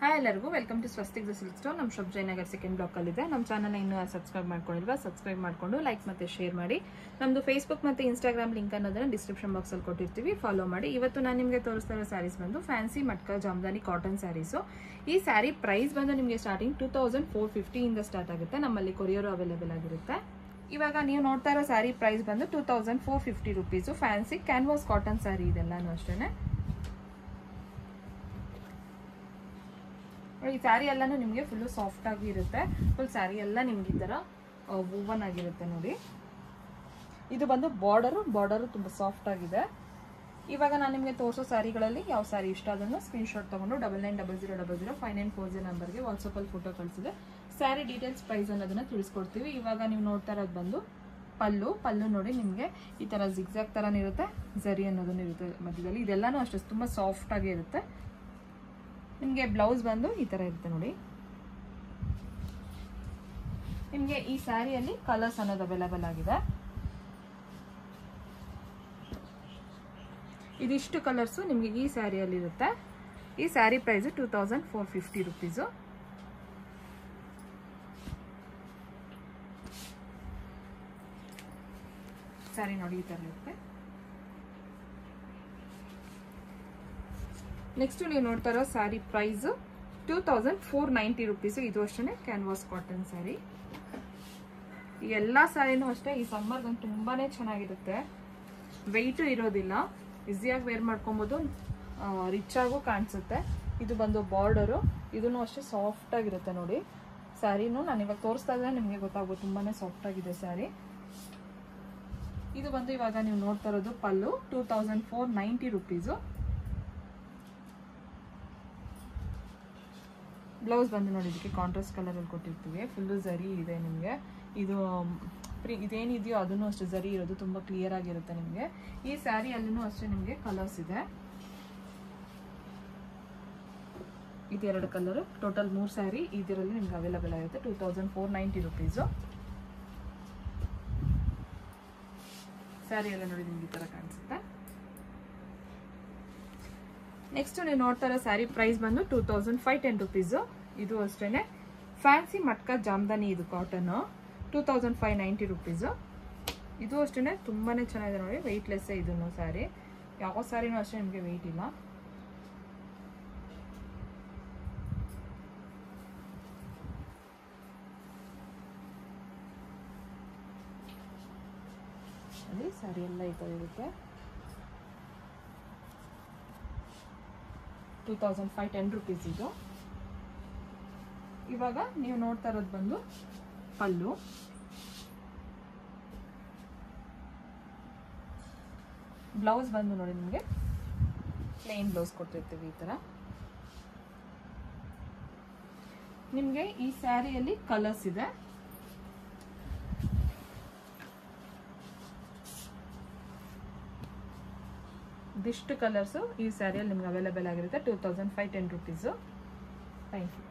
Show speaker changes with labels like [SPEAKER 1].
[SPEAKER 1] Hi ಎಲ್ಲರಿಗೂ welcome to Swastik the silk store. ನಮ್ಮ shop Jayanagar second block ಅಲ್ಲಿ ಇದೆ. ನಮ್ಮ ಚಾನಲ್ ಇನ್ನೂ ಸಬ್ಸ್ಕ್ರೈಬ್ ಮಾಡ್ಕೊಂಡಿಲ್ವಾ, ಸಬ್ಸ್ಕ್ರೈಬ್ ಮಾಡ್ಕೊಂಡು ಲೈಕ್ ಮತ್ತೆ ಶೇರ್ ಮಾಡಿ. ನಮ್ದು ಫೇಸ್ಬುಕ್ ಮತ್ತೆ ಇನ್ಸ್ಟಾಗ್ರಾಮ್ ಲಿಂಕ್ ಅನ್ನೋದನ್ನ ಡಿಸ್ಕ್ರಿಪ್ಷನ್ ಬಾಕ್ಸ್ ಅಲ್ಲಿ ಕೊಟ್ಟಿರ್ತೀವಿ, ಫಾಲೋ ಮಾಡಿ. ಇವತ್ತು ನಾನು ನಿಮಗೆ ತೋರಿಸ್ತಾ ಇರೋ ಸ್ಯಾರೀಸ್ ಬಂದು ಫ್ಯಾನ್ಸಿ ಮಟ್ಕಾ ಜಾಮ್ದಾನಿ ಕಾಟನ್ ಸ್ಯಾರೀಸು. ಈ ಸ್ಯಾರಿ ಪ್ರೈಸ್ ಬಂದು ನಿಮಗೆ ಸ್ಟಾರ್ಟಿಂಗ್ 2450 ಇಂದ ಸ್ಟಾರ್ಟ್ ಆಗುತ್ತೆ. ನಮ್ಮಲ್ಲಿ ಕೊರಿಯರ್ ಅವೈಲೇಬಲ್ ಆಗಿರುತ್ತೆ. ಇವಾಗ ನೀವು ನೋಡ್ತಾ ಇರೋ ಸ್ಯಾರಿ ಪ್ರೈಸ್ ಬಂದು 2450 rupees. Fancy canvas cotton sari ಇದೆಲ್ಲಾನು ಅಷ್ಟೇನೆ. ಈ ಸ್ಯಾರಿ ಎಲ್ಲಾನು ನಿಮಗೆ ಫುಲ್ ಸಾಫ್ಟ್ ಆಗಿ ಇರುತ್ತೆ. ಫುಲ್ ಸ್ಯಾರಿ ಎಲ್ಲ ನಿಮ್ಗೆ ಈ ತರ ವೂವನ್ ಆಗಿರುತ್ತೆ ನೋಡಿ. ಇದು ಬಂದು ಬಾರ್ಡರ್ ತುಂಬಾ ಸಾಫ್ಟ್ ಆಗಿದೆ. ಇವಾಗ ನಾನು ನಿಮಗೆ ತೋರಿಸೋ ಸ್ಯಾರಿಗಳಲ್ಲಿ ಯಾವ ಸ್ಯಾರಿ ಇಷ್ಟ ಅದನ್ನು ಸ್ಕ್ರೀನ್ ಶಾಟ್ ತಗೊಂಡು 9900005940 ನಂಬರ್ಗೆ ವಾಟ್ಸಪ್ ಅಲ್ಲಿ ಫೋಟೋ ಕಳಿಸಿದೆ. ಸ್ಯಾರಿ ಡೀಟೇಲ್ಸ್ ಪ್ರೈಸ್ ಅನ್ನೋದನ್ನ ತಿಳಿಸ್ಕೊಡ್ತೀವಿ. ಇವಾಗ ನೀವು ನೋಡ್ತಾ ಇರೋದು ಬಂದು ಪಲ್ಲು ನೋಡಿ, ನಿಮಗೆ ಈ ತರ ಜಿಗ್ಜಾಗ್ ತರನೇ ಇರುತ್ತೆ, ಜರಿ ಅನ್ನೋದನ್ನ ಇರುತ್ತೆ ಮಧ್ಯದಲ್ಲಿ. ಇದೆಲ್ಲಾನು ಅಷ್ಟೇ ತುಂಬಾ ಸಾಫ್ಟ್ ಆಗಿ ಇರುತ್ತೆ. ನಿಮಗೆ ಬ್ಲೌಸ್ ಬಂದು ಈ ತರ ಇರುತ್ತೆ ನೋಡಿ. ನಿಮಗೆ ಈ ಸ್ಯಾರಿಯಲ್ಲಿ ಕಲರ್ಸ್ ಅನ್ನೋದು ಅವೈಲೇಬಲ್ ಆಗಿದೆ. ಇದಿಷ್ಟು ಕಲರ್ಸ್ ನಿಮಗೆ ಈ ಸ್ಯಾರಿಯಲ್ಲಿ ಇರುತ್ತೆ. ಈ ಸ್ಯಾರಿ ಪ್ರೈಸ್ 2450 ರುಪೀಸು. ಸ್ಯಾರಿ ನೋಡಿ ಈ ತರ ಇರುತ್ತೆ. ನೆಕ್ಸ್ಟ್ ನೀವು ನೋಡ್ತಾ ಇರೋ ಸ್ಯಾರಿ ಪ್ರೈಸ್ 2490 ರುಪೀಸ್. ಇದು ಅಷ್ಟೇ ಕ್ಯಾನ್ವಾಸ್ ಕಾಟನ್ ಸ್ಯಾರಿ. ಈ ಎಲ್ಲಾ ಸ್ಯಾರಿನೂ ಅಷ್ಟೇ ಈ ಸಮ್ಮರ್ ಗಂಟು ತುಂಬಾನೇ ಚೆನ್ನಾಗಿರುತ್ತೆ. ವೆಯ್ಟ್ ಇರೋದಿಲ್ಲ, ಈಸಿಯಾಗಿ ವೇರ್ ಮಾಡ್ಕೊಬೋದು, ರಿಚ್ ಆಗು ಕಾಣಿಸುತ್ತೆ. ಇದು ಬಂದು ಬಾರ್ಡರು, ಇದನ್ನು ಅಷ್ಟೇ ಸಾಫ್ಟ್ ಆಗಿರುತ್ತೆ ನೋಡಿ. ಸ್ಯಾರಿನೂ ನಾನು ಇವಾಗ ತೋರಿಸ್ತಾ ಇದ್ರೆ ನಿಮಗೆ ಗೊತ್ತಾಗ್ಬೋದು, ತುಂಬಾನೇ ಸಾಫ್ಟ್ ಆಗಿದೆ ಸ್ಯಾರಿ. ಇದು ಬಂದು ಇವಾಗ ನೀವು ನೋಡ್ತಾ ಇರೋದು ಪಲ್ಲು 2490 ರುಪೀಸು. ಬ್ಲೌಸ್ ಬಂದು ನೋಡಿ, ಇದಕ್ಕೆ ಕಾಂಟ್ರಾಸ್ಟ್ ಕಲರ್ ಅಲ್ಲಿ ಕೊಟ್ಟಿರ್ತೀವಿ. ಫುಲ್ಲು ಜರಿ ಇದೆ ನಿಮಗೆ. ಇದು ಇದೇನಿದೆಯೋ ಅದನ್ನು ಅಷ್ಟೇ ಜರಿ ಇರೋದು, ತುಂಬಾ ಕ್ಲಿಯರ್ ಆಗಿರುತ್ತೆ ನಿಮಗೆ. ಈ ಸ್ಯಾರಿ ಅಲ್ಲೂ ಅಷ್ಟೇ ನಿಮಗೆ ಕಲರ್ಸ್ ಇದೆ. ಇದು 2 ಕಲರ್, ಟೋಟಲ್ 3 ಸ್ಯಾರಿ ಇದರಲ್ಲಿ ನಿಮ್ಗೆ ಅವೈಲೇಬಲ್ ಆಗುತ್ತೆ. 2490 ರುಪೀಸು. ಸ್ಯಾರಿ ಎಲ್ಲ ನೋಡಿ ನಿಮ್ಗೆ ಈ ತರ ಕಾಣಿಸುತ್ತೆ. ನೆಕ್ಸ್ಟ್ ನೀವು ನೋಡ್ತಾ ಇರೋ ಸ್ಯಾರಿ ಪ್ರೈಸ್ ಬಂದು 2510 ರುಪೀಸು. ಇದು ಅಷ್ಟೇನೆ ಫ್ಯಾನ್ಸಿ ಮಟ್ಕಾ ಜಾಮ್ದಾನಿ, ಇದು ಕಾಟನ್ 2590 ರುಪೀಸು. ಇದು ಅಷ್ಟೇನೆ ತುಂಬಾನೇ ಚೆನ್ನಾಗಿದೆ ನೋಡಿ, ವೆಯ್ಟ್ಲೆಸ್ ಇದನ್ನು ಸ್ಯಾರಿ. ಯಾವ ಸ್ಯಾರಿನೂ ಅಷ್ಟೇ ನಿಮಗೆ ವೆಯ್ಟ್ ಇಲ್ಲ. ಅಲ್ಲಿ ಸ್ಯಾರಿ ಎಲ್ಲ ಈ ತರ ಇರುತ್ತೆ. 2510 ರುಪೀಸ್ ಇದು. ಇವಾಗ ನೀವು ನೋಡ್ತಾ ಇರೋದು ಬಂದು ಪಲ್ಲು. ಬ್ಲೌಸ್ ಬಂದು ನೋಡಿ, ನಿಮಗೆ ಪ್ಲೇನ್ ಬ್ಲೌಸ್ ಕೊಟ್ಟಿರ್ತೀವಿ ಈ ತರ. ನಿಮಗೆ ಈ ಸ್ಯಾರಿಯಲ್ಲಿ ಕಲರ್ಸ್ ಇದೆ. ಇದಿಷ್ಟು ಕಲರ್ಸ್ ಈ ಸ್ಯಾರಿಯಲ್ಲಿ ನಿಮ್ಗೆ ಅವೈಲೇಬಲ್ ಆಗಿರುತ್ತೆ. 2510 ರುಪೀಸು. Thank you.